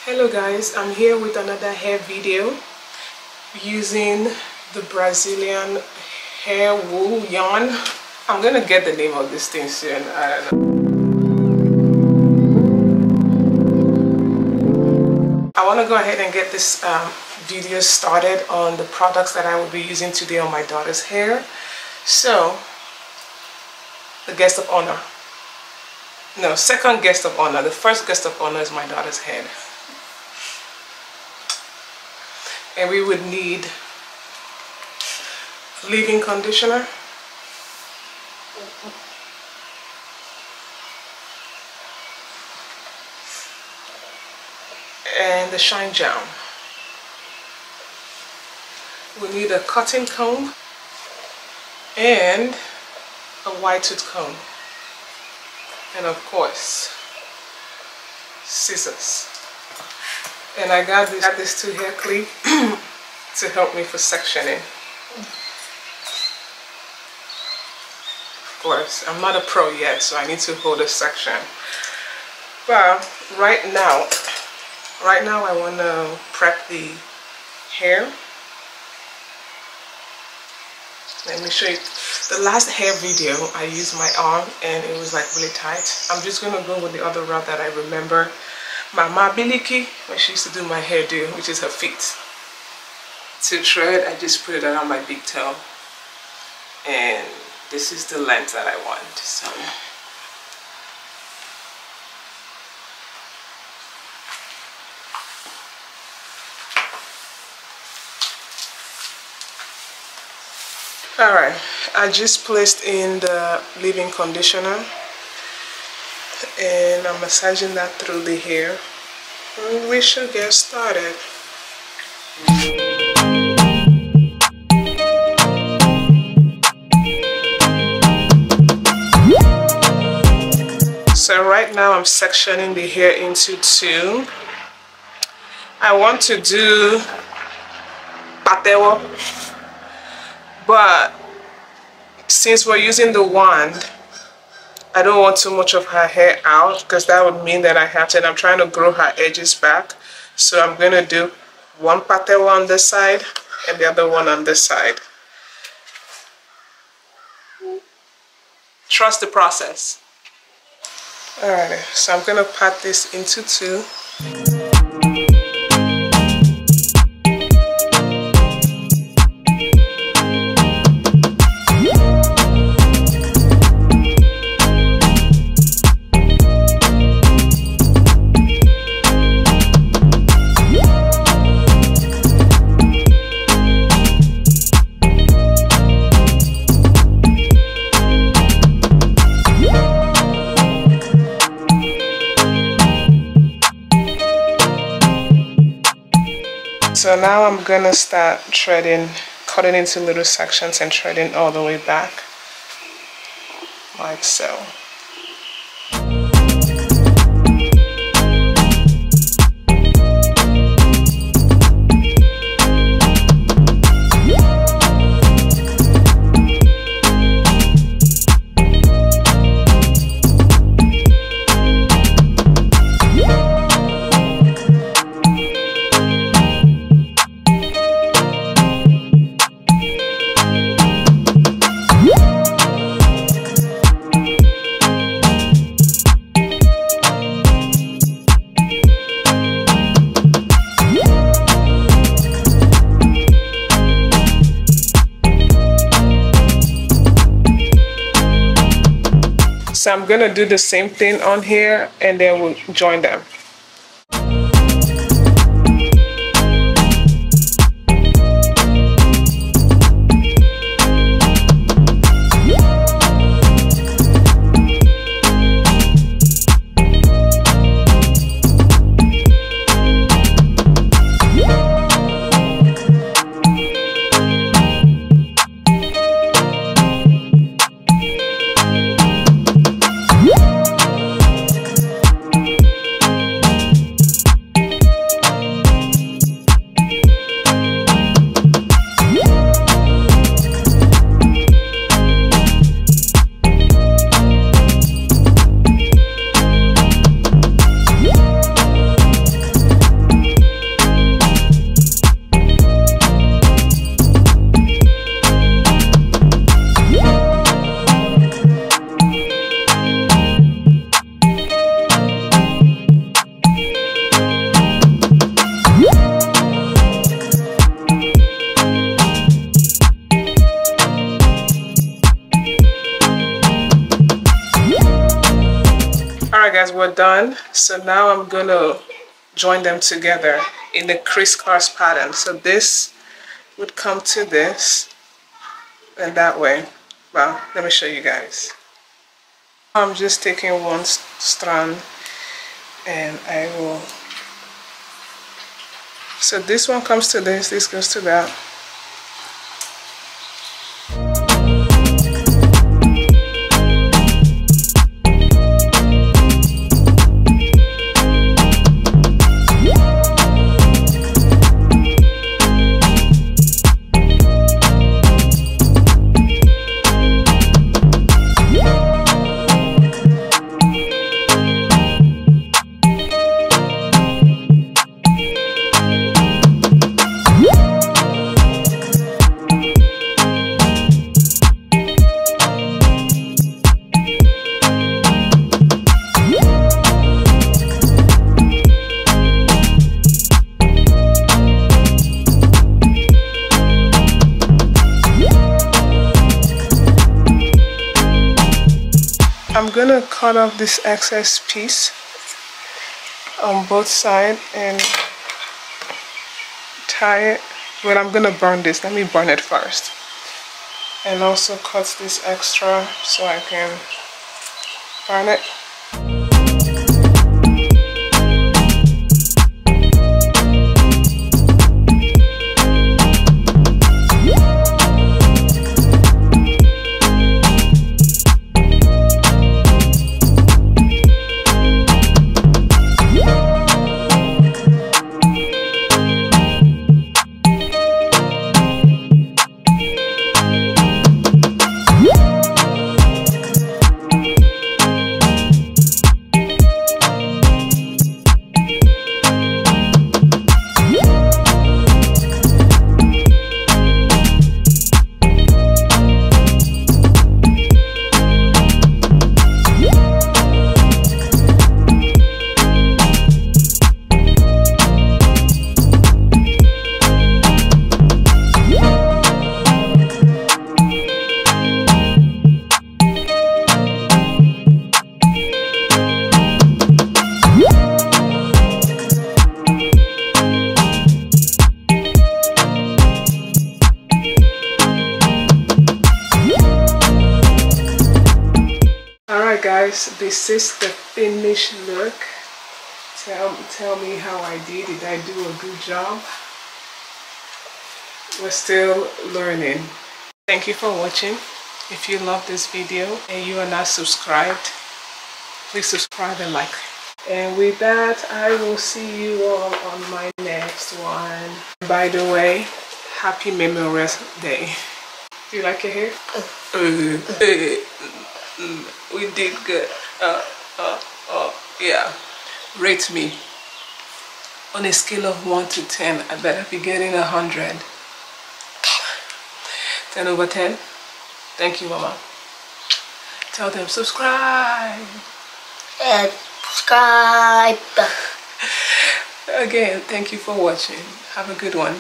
Hello guys, I'm here with another hair video using the Brazilian hair wool yarn. I'm gonna get the name of this thing soon. I don't know. I want to go ahead and get this video started on the products that I will be using today on my daughter's hair. So, the guest of honor. No, second guest of honor. The first guest of honor is my daughter's head. And we would need leave-in conditioner, and the shine gel. We need a cotton comb and a white tooth comb, and of course scissors. And I got this 2 hair clip to help me for sectioning. Of course, I'm not a pro yet, so I need to hold a section. But right now I want to prep the hair. Let me show you. The last hair video, I used my arm and it was like really tight. I'm just going to go with the other route that I remember Mama Biliki, when she used to do my hairdo, which is her feet. To thread, I just put it on my big toe, and this is the length that I want. So alright, I just placed in the leave-in conditioner and I'm massaging that through the hair. And we should get started. So right now I'm sectioning the hair into 2. I want to do patewo, but since we're using the wand, I don't want too much of her hair out because that would mean that I have to, and I'm trying to grow her edges back. So I'm going to do one patewo on this side and the other one on this side. Trust the process. Alright, so I'm going to pat this into 2. So now I'm gonna start threading, cutting into little sections and threading all the way back, like so. So I'm going to do the same thing on here and then we'll join them. guys, we're done. So now I'm gonna join them together in the crisscross pattern. So this would come to this and that way. Well, let me show you guys. I'm just taking one strand and I will, so this one comes to this goes to that. I'm gonna cut off this excess piece on both sides and tie it. Well, I'm gonna burn this. Let me burn it first. And also cut this extra so I can burn it. Guys, this is the finished look. Tell me how I did. Did I do a good job? We're still learning. Thank you for watching. If you love this video and you are not subscribed, please subscribe and like. And with that, I will see you all on my next one. By the way, happy Memorial Day. Do you like your hair? We did good. Yeah. Rate me. On a scale of 1 to 10, I better be getting 100. 10 over 10. Thank you, Mama. Tell them subscribe. Subscribe. Again, thank you for watching. Have a good one.